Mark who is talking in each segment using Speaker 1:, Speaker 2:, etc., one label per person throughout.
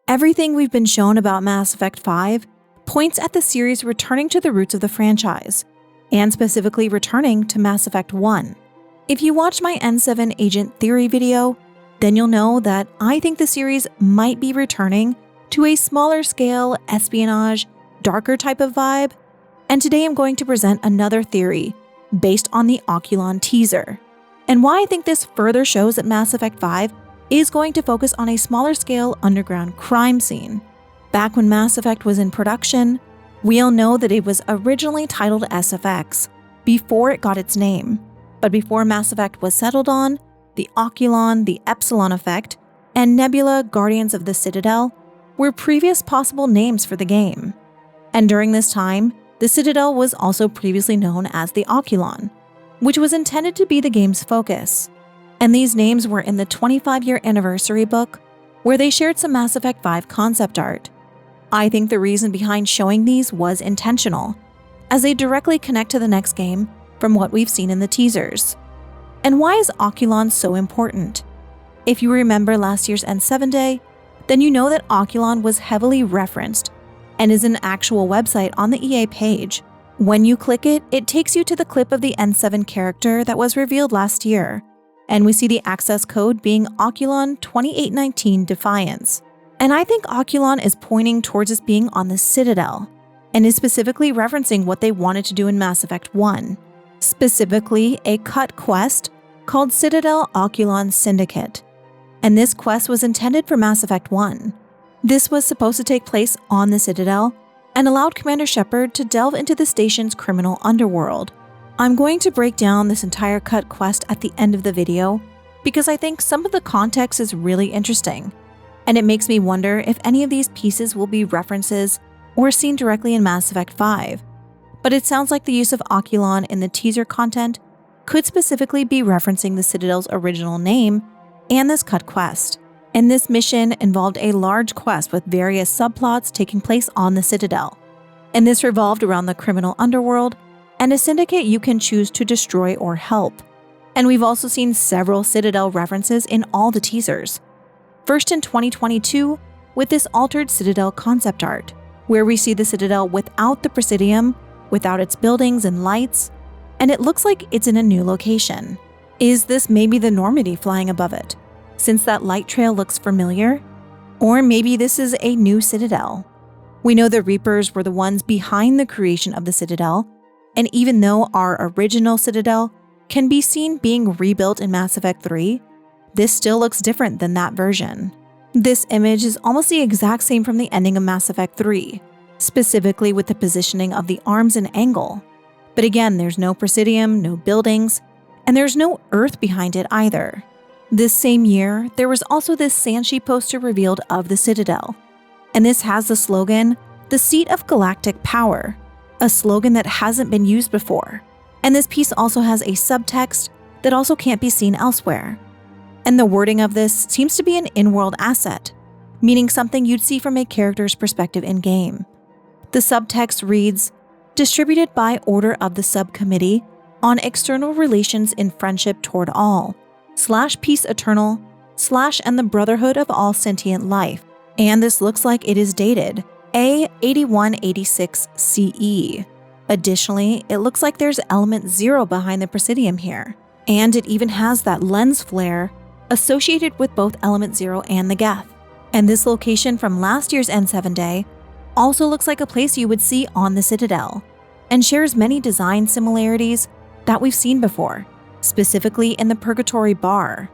Speaker 1: Everything we've been shown about Mass Effect 5 points at the series returning to the roots of the franchise, and specifically returning to Mass Effect 1. If you watched my N7 Agent Theory video, then you'll know that I think the series might be returning to a smaller scale espionage, darker type of vibe, and today I'm going to present another theory based on the Oculon teaser, and why I think this further shows that Mass Effect 5 is going to focus on a smaller scale underground crime scene. Back when Mass Effect was in production, we all know that it was originally titled SFX before it got its name, but before Mass Effect was settled on, the Oculon, the Epsilon Effect, and Nebula Guardians of the Citadel were previous possible names for the game. And during this time, the Citadel was also previously known as the Oculon, which was intended to be the game's focus. And these names were in the 25-year anniversary book, where they shared some Mass Effect 5 concept art. I think the reason behind showing these was intentional, as they directly connect to the next game from what we've seen in the teasers. And why is Oculon so important? If you remember last year's N7 Day, then you know that Oculon was heavily referenced and is an actual website on the EA page. When you click it, it takes you to the clip of the N7 character that was revealed last year, and we see the access code being Oculon 2819 Defiance. And I think Oculon is pointing towards us being on the Citadel, and is specifically referencing what they wanted to do in Mass Effect 1. Specifically, a cut quest called Citadel Oculon Syndicate, and this quest was intended for Mass Effect 1. This was supposed to take place on the Citadel and allowed Commander Shepard to delve into the station's criminal underworld. I'm going to break down this entire cut quest at the end of the video because I think some of the context is really interesting, and it makes me wonder if any of these pieces will be references or seen directly in Mass Effect 5. But it sounds like the use of Oculon in the teaser content could specifically be referencing the Citadel's original name and this cut quest. And this mission involved a large quest with various subplots taking place on the Citadel. And this revolved around the criminal underworld and a syndicate you can choose to destroy or help. And we've also seen several Citadel references in all the teasers. First in 2022 with this altered Citadel concept art, where we see the Citadel without the Presidium, without its buildings and lights, and it looks like it's in a new location. Is this maybe the Normandy flying above it, since that light trail looks familiar? Or maybe this is a new Citadel. We know the Reapers were the ones behind the creation of the Citadel, and even though our original Citadel can be seen being rebuilt in Mass Effect 3, this still looks different than that version. This image is almost the exact same from the ending of Mass Effect 3, specifically with the positioning of the arms and angle. But again, there's no Presidium, no buildings, and there's no Earth behind it either. This same year, there was also this Sanshi poster revealed of the Citadel, and this has the slogan, "The Seat of Galactic Power," a slogan that hasn't been used before. And this piece also has a subtext that also can't be seen elsewhere. And the wording of this seems to be an in-world asset, meaning something you'd see from a character's perspective in-game. The subtext reads, "Distributed by order of the Subcommittee on External Relations in Friendship Toward All, /Peace Eternal, /and the Brotherhood of All Sentient Life." And this looks like it is dated A8186 CE. Additionally, it looks like there's element 0 behind the Presidium here, and it even has that lens flare associated with both element 0 and the Geth. And this location from last year's N7 Day also looks like a place you would see on the Citadel, and shares many design similarities that we've seen before, specifically in the Purgatory Bar.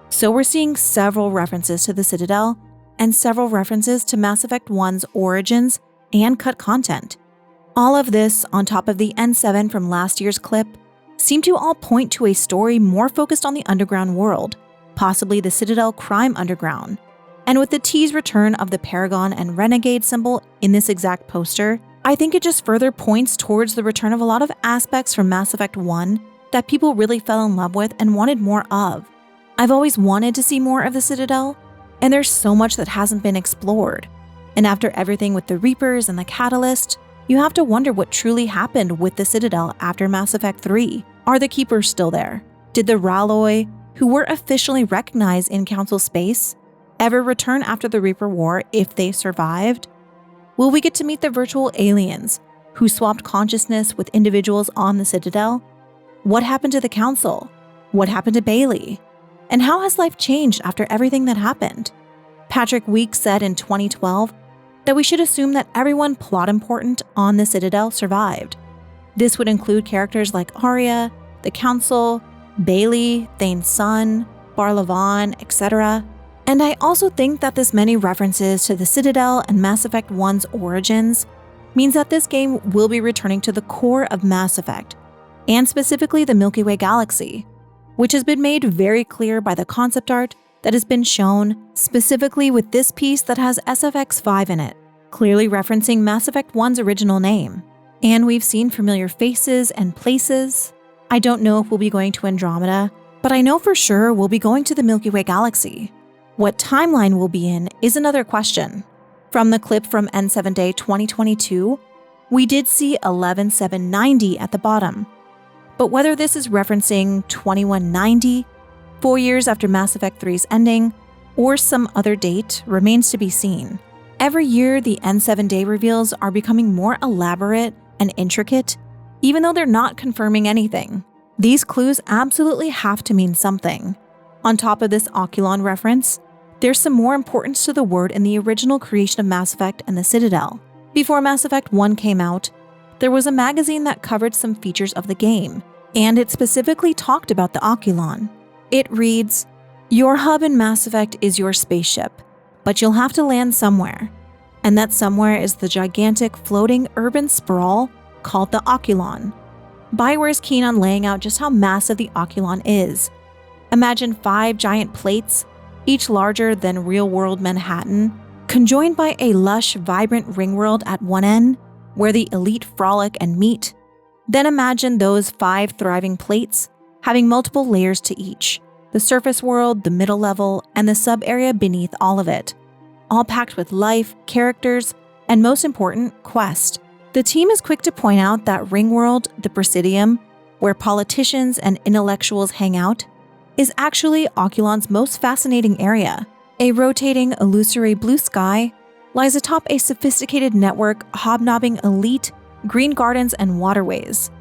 Speaker 1: So we're seeing several references to the Citadel, and several references to Mass Effect 1's origins and cut content. All of this, on top of the N7 from last year's clip, seem to all point to a story more focused on the underground world, possibly the Citadel crime underground. And with the teased return of the Paragon and Renegade symbol in this exact poster, I think it just further points towards the return of a lot of aspects from Mass Effect 1 that people really fell in love with and wanted more of. I've always wanted to see more of the Citadel, and there's so much that hasn't been explored. And after everything with the Reapers and the Catalyst, you have to wonder what truly happened with the Citadel after Mass Effect 3. Are the Keepers still there? Did the Raloi, who were officially recognized in Council space, ever return after the Reaper War if they survived? Will we get to meet the virtual aliens who swapped consciousness with individuals on the Citadel? What happened to the Council? What happened to Bailey? And how has life changed after everything that happened? Patrick Weeks said in 2012 that we should assume that everyone plot important on the Citadel survived. This would include characters like Arya, the Council, Bailey, Thane's son, Bar-Levan, etc. And I also think that this many references to the Citadel and Mass Effect 1's origins means that this game will be returning to the core of Mass Effect, and specifically the Milky Way galaxy, which has been made very clear by the concept art that has been shown, specifically with this piece that has SFX5 in it, clearly referencing Mass Effect 1's original name. And we've seen familiar faces and places. I don't know if we'll be going to Andromeda, but I know for sure we'll be going to the Milky Way galaxy. What timeline we'll be in is another question. From the clip from N7 Day 2022, we did see 11790 at the bottom. But whether this is referencing 2190, 4 years after Mass Effect 3's ending, or some other date remains to be seen. Every year, the N7 Day reveals are becoming more elaborate and intricate, even though they're not confirming anything. These clues absolutely have to mean something. On top of this Oculon reference, there's some more importance to the word in the original creation of Mass Effect and the Citadel. Before Mass Effect 1 came out, there was a magazine that covered some features of the game, and it specifically talked about the Oculon. It reads, "Your hub in Mass Effect is your spaceship, but you'll have to land somewhere. And that somewhere is the gigantic floating urban sprawl called the Oculon." BioWare is keen on laying out just how massive the Oculon is. Imagine 5 giant plates, each larger than real-world Manhattan, conjoined by a lush, vibrant ring world at one end, where the elite frolic and meet. Then imagine those 5 thriving plates having multiple layers to each: the surface world, the middle level, and the sub-area beneath all of it, all packed with life, characters, and most important, quest. The team is quick to point out that Ringworld, the Presidium, where politicians and intellectuals hang out, is actually Oculon's most fascinating area. A rotating, illusory blue sky lies atop a sophisticated network hobnobbing elite, green gardens, and waterways.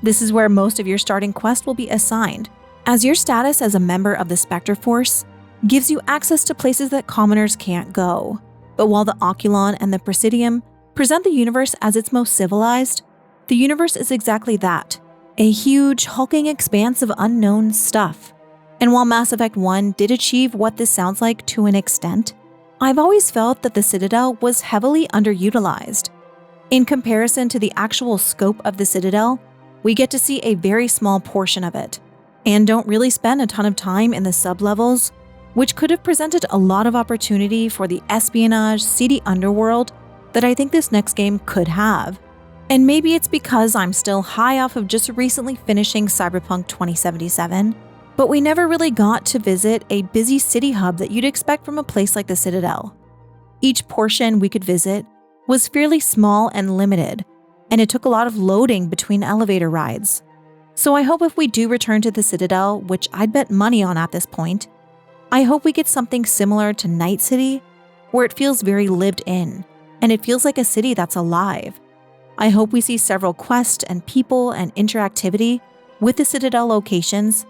Speaker 1: This is where most of your starting quest will be assigned, as your status as a member of the Spectre Force gives you access to places that commoners can't go. But while the Oculon and the Presidium present the universe as its most civilized, the universe is exactly that, a huge, hulking expanse of unknown stuff. And while Mass Effect 1 did achieve what this sounds like to an extent, I've always felt that the Citadel was heavily underutilized. In comparison to the actual scope of the Citadel, we get to see a very small portion of it, and don't really spend a ton of time in the sub-levels, which could have presented a lot of opportunity for the espionage, seedy underworld that I think this next game could have. And maybe it's because I'm still high off of just recently finishing Cyberpunk 2077, but we never really got to visit a busy city hub that you'd expect from a place like the Citadel. Each portion we could visit was fairly small and limited, and it took a lot of loading between elevator rides. So I hope if we do return to the Citadel, which I'd bet money on at this point, I hope we get something similar to Night City, where it feels very lived in, and it feels like a city that's alive. I hope we see several quests and people and interactivity with the Citadel locations,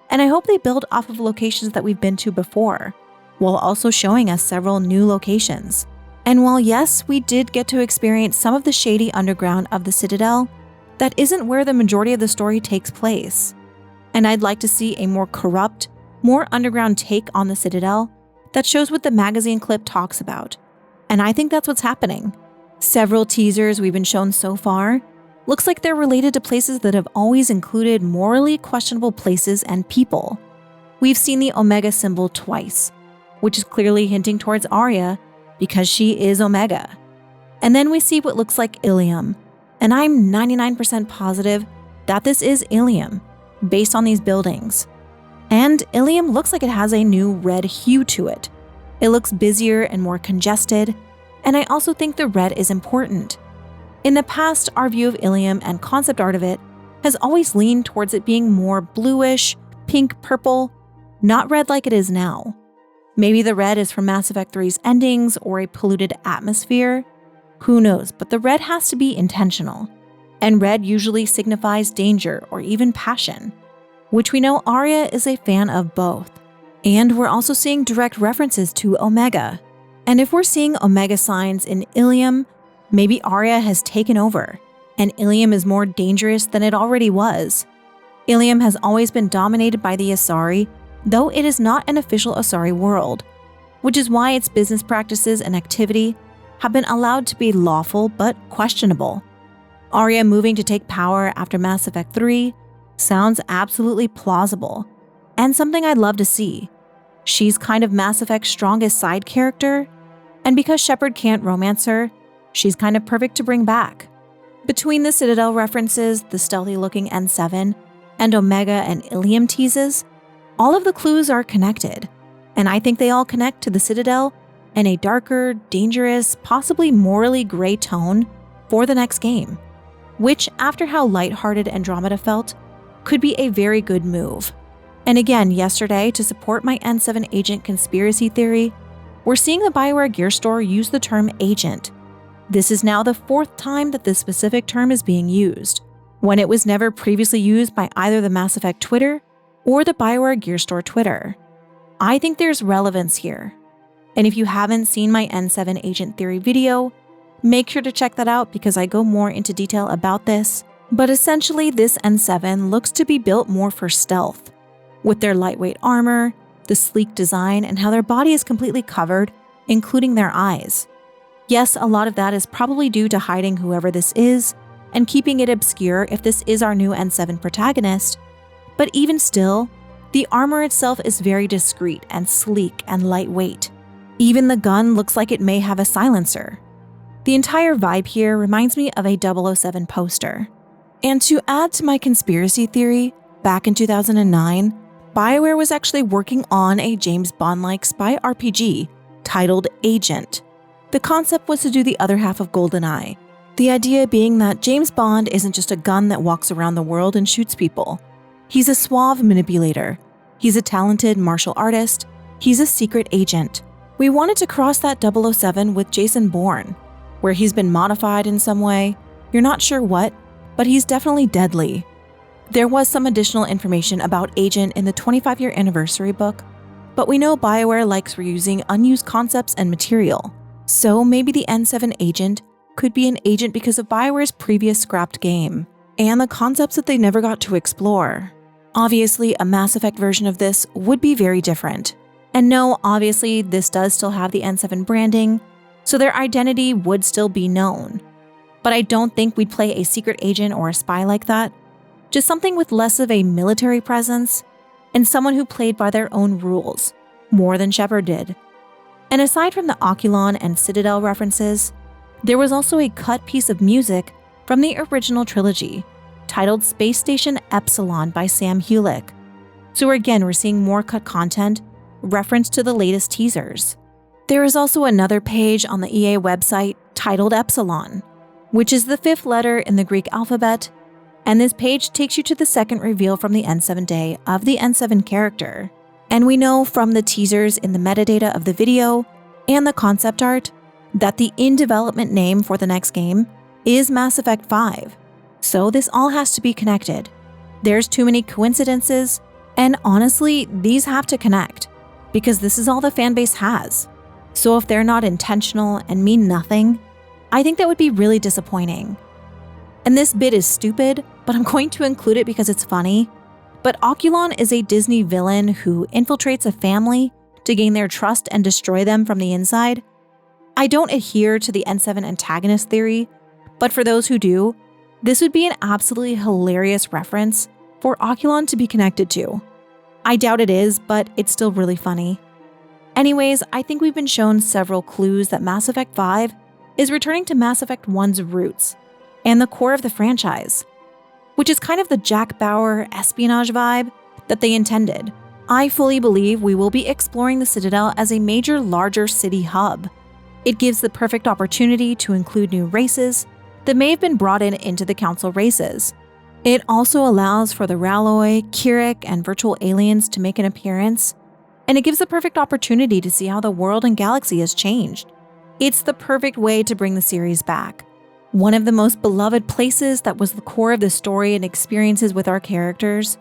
Speaker 1: and I hope they build off of locations that we've been to before, while also showing us several new locations. And while yes, we did get to experience some of the shady underground of the Citadel, that isn't where the majority of the story takes place. And I'd like to see a more corrupt, more underground take on the Citadel that shows what the magazine clip talks about. And I think that's what's happening. Several teasers we've been shown so far looks like they're related to places that have always included morally questionable places and people. We've seen the Omega symbol twice, which is clearly hinting towards Arya because she is Omega. And then we see what looks like Ilium, and I'm 99% positive that this is Ilium, based on these buildings. And Ilium looks like it has a new red hue to it. It looks busier and more congested, and I also think the red is important. In the past, our view of Ilium and concept art of it has always leaned towards it being more bluish, pink-purple, not red like it is now. Maybe the red is from Mass Effect 3's endings or a polluted atmosphere. Who knows, but the red has to be intentional. And red usually signifies danger or even passion, which we know Arya is a fan of both. And we're also seeing direct references to Omega. And if we're seeing Omega signs in Ilium, maybe Arya has taken over, and Ilium is more dangerous than it already was. Ilium has always been dominated by the Asari, though it is not an official Asari world, which is why its business practices and activity have been allowed to be lawful but questionable. Arya moving to take power after Mass Effect 3 sounds absolutely plausible, and something I'd love to see. She's kind of Mass Effect's strongest side character, and because Shepard can't romance her, she's kind of perfect to bring back. Between the Citadel references, the stealthy-looking N7, and Omega and Ilium teases, all of the clues are connected, and I think they all connect to the Citadel in a darker, dangerous, possibly morally gray tone for the next game, which, after how lighthearted Andromeda felt, could be a very good move. And again, yesterday, to support my N7 agent conspiracy theory, we're seeing the bioware gear store use the term agent. This is now the 4th time that this specific term is being used, when it was never previously used by either the Mass Effect Twitter or the bioware gear store Twitter. I think there's relevance here. And if you haven't seen my N7 agent theory video, make sure to check that out because I go more into detail about this. But essentially, this N7 looks to be built more for stealth, with their lightweight armor, the sleek design, and how their body is completely covered, including their eyes. Yes, a lot of that is probably due to hiding whoever this is and keeping it obscure if this is our new N7 protagonist, but even still, the armor itself is very discreet and sleek and lightweight. Even the gun looks like it may have a silencer. The entire vibe here reminds me of a 007 poster. And to add to my conspiracy theory, back in 2009, BioWare was actually working on a James Bond-like spy RPG titled Agent. The concept was to do the other half of GoldenEye, the idea being that James Bond isn't just a gun that walks around the world and shoots people. He's a suave manipulator. He's a talented martial artist. He's a secret agent. We wanted to cross that 007 with Jason Bourne, where he's been modified in some way. You're not sure what, but he's definitely deadly. There was some additional information about Agent in the 25-year anniversary book, but we know BioWare likes reusing unused concepts and material. So maybe the N7 Agent could be an agent because of BioWare's previous scrapped game, and the concepts that they never got to explore. Obviously, a Mass Effect version of this would be very different. And no, obviously, this does still have the N7 branding, so their identity would still be known. But I don't think we'd play a secret agent or a spy like that. Just something with less of a military presence, and someone who played by their own rules, more than Shepard did. And aside from the Oculon and Citadel references, there was also a cut piece of music from the original trilogy, titled Space Station Epsilon by Sam Hulick. So again, we're seeing more cut content, reference to the latest teasers. There is also another page on the EA website titled Epsilon, which is the 5th letter in the Greek alphabet, and this page takes you to the second reveal from the N7 day of the N7 character. And we know from the teasers in the metadata of the video and the concept art that the in-development name for the next game is Mass Effect 5. So this all has to be connected. There's too many coincidences, and honestly, these have to connect, because this is all the fanbase has. So if they're not intentional and mean nothing, I think that would be really disappointing. And this bit is stupid, but I'm going to include it because it's funny. But Oculon is a Disney villain who infiltrates a family to gain their trust and destroy them from the inside. I don't adhere to the N7 antagonist theory, but for those who do, this would be an absolutely hilarious reference for Oculon to be connected to. I doubt it is, but it's still really funny. Anyways, I think we've been shown several clues that Mass Effect 5 is returning to Mass Effect 1's roots and the core of the franchise, which is kind of the Jack Bauer espionage vibe that they intended. I fully believe we will be exploring the Citadel as a major larger city hub. It gives the perfect opportunity to include new races that may have been brought into the Council races. It also allows for the Ralloy, Kirik, and virtual aliens to make an appearance, and it gives the perfect opportunity to see how the world and galaxy has changed. It's the perfect way to bring the series back. One of the most beloved places that was the core of the story and experiences with our characters.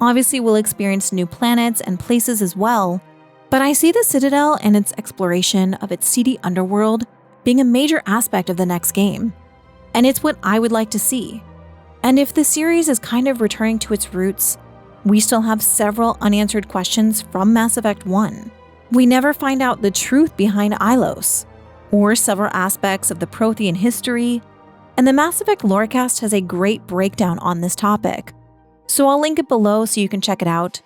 Speaker 1: Obviously, we'll experience new planets and places as well, but I see the Citadel and its exploration of its seedy underworld being a major aspect of the next game. And it's what I would like to see. And if the series is kind of returning to its roots, we still have several unanswered questions from Mass Effect 1. We never find out the truth behind Ilos, or several aspects of the Prothean history, and the Mass Effect Lorecast has a great breakdown on this topic. So I'll link it below so you can check it out.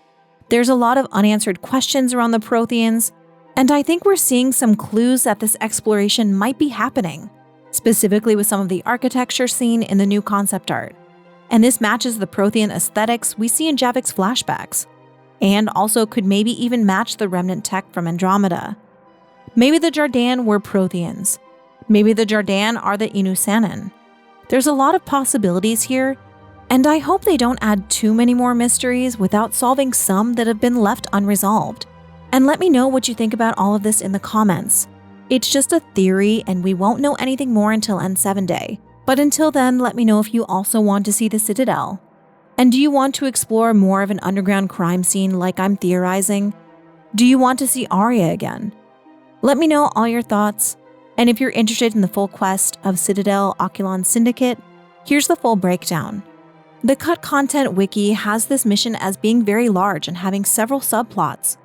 Speaker 1: There's a lot of unanswered questions around the Protheans, and I think we're seeing some clues that this exploration might be happening, specifically with some of the architecture seen in the new concept art. And this matches the Prothean aesthetics we see in Javik's flashbacks, and also could maybe even match the remnant tech from Andromeda. Maybe the Jardan were Protheans. Maybe the Jardan are the Inusanan. There's a lot of possibilities here, and I hope they don't add too many more mysteries without solving some that have been left unresolved. And let me know what you think about all of this in the comments. It's just a theory and we won't know anything more until N7 Day. But until then, let me know if you also want to see the Citadel. And do you want to explore more of an underground crime scene like I'm theorizing? Do you want to see Arya again? Let me know all your thoughts. And if you're interested in the full quest of Citadel Oculon Syndicate, here's the full breakdown. The Cut Content Wiki has this mission as being very large and having several subplots.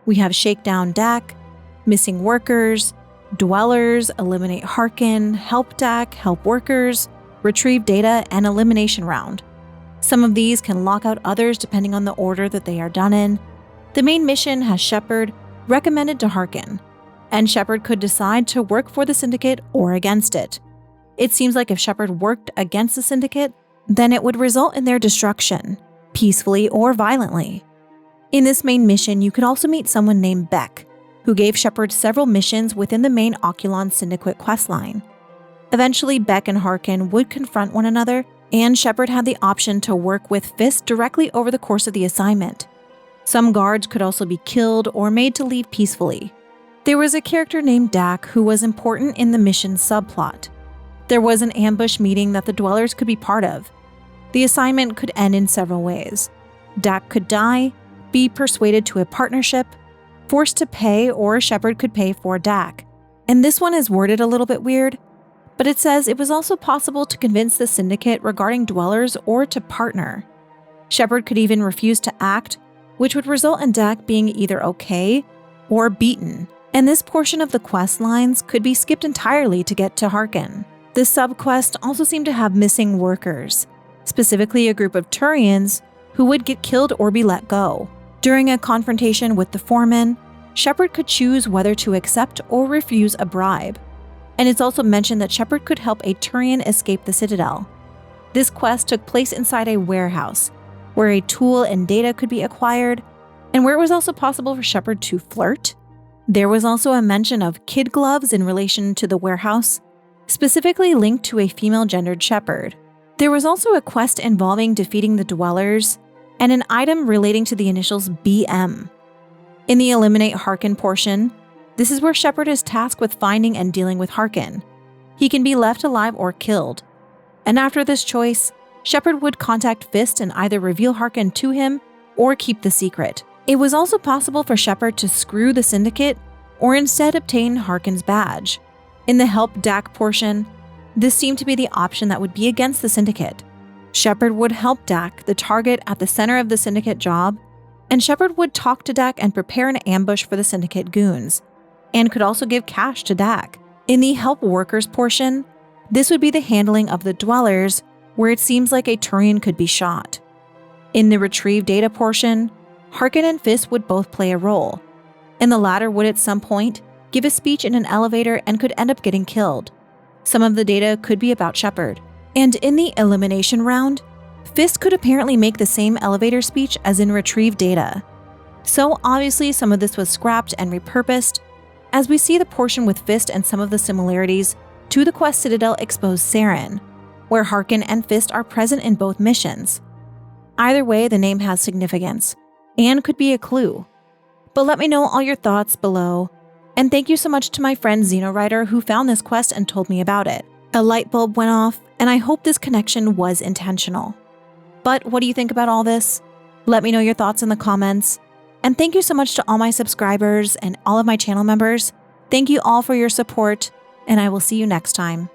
Speaker 1: We have Shakedown Dak, Missing Workers, Dwellers, Eliminate Harkin, Help Dak, Help Workers, Retrieve Data, and Elimination Round. Some of these can lock out others depending on the order that they are done in. The main mission has Shepard recommended to Harkin, and Shepard could decide to work for the Syndicate or against it. It seems like if Shepard worked against the Syndicate, then it would result in their destruction, peacefully or violently. In this main mission, you could also meet someone named Beck, who gave Shepard several missions within the main Oculon Syndicate questline. Eventually, Beck and Harkin would confront one another, and Shepard had the option to work with Fist directly over the course of the assignment. Some guards could also be killed or made to leave peacefully. There was a character named Dak who was important in the mission's subplot. There was an ambush meeting that the Dwellers could be part of. The assignment could end in several ways. Dak could die, be persuaded to a partnership, forced to pay, or Shepard could pay for Dak. And this one is worded a little bit weird, but it says it was also possible to convince the Syndicate regarding Dwellers or to partner. Shepard could even refuse to act, which would result in Dak being either okay or beaten. And this portion of the quest lines could be skipped entirely to get to Harkin. This subquest also seemed to have missing workers, specifically a group of Turians who would get killed or be let go. During a confrontation with the foreman, Shepard could choose whether to accept or refuse a bribe. And it's also mentioned that Shepard could help a Turian escape the Citadel. This quest took place inside a warehouse, where a tool and data could be acquired, and where it was also possible for Shepard to flirt. There was also a mention of kid gloves in relation to the warehouse, specifically linked to a female-gendered Shepard. There was also a quest involving defeating the Dwellers, and an item relating to the initials BM. In the Eliminate Harkin portion, this is where Shepard is tasked with finding and dealing with Harkin. He can be left alive or killed. And after this choice, Shepard would contact Fist and either reveal Harkin to him or keep the secret. It was also possible for Shepard to screw the Syndicate or instead obtain Harkin's badge. In the Help Dak portion, this seemed to be the option that would be against the Syndicate. Shepard would help Dak, the target at the center of the Syndicate job, and Shepard would talk to Dak and prepare an ambush for the Syndicate goons, and could also give cash to Dak. In the Help Workers portion, this would be the handling of the Dwellers, where it seems like a Turian could be shot. In the Retrieve Data portion, Harkin and Fist would both play a role, and the latter would at some point give a speech in an elevator and could end up getting killed. Some of the data could be about Shepard. And in the Elimination Round, Fist could apparently make the same elevator speech as in Retrieve Data. So obviously some of this was scrapped and repurposed, as we see the portion with Fist and some of the similarities to the quest Citadel expose Saren, where Harkin and Fist are present in both missions. Either way, the name has significance, and could be a clue. But let me know all your thoughts below. And thank you so much to my friend XenoWriter who found this quest and told me about it. A light bulb went off, and I hope this connection was intentional. But what do you think about all this? Let me know your thoughts in the comments. And thank you so much to all my subscribers and all of my channel members. Thank you all for your support, and I will see you next time.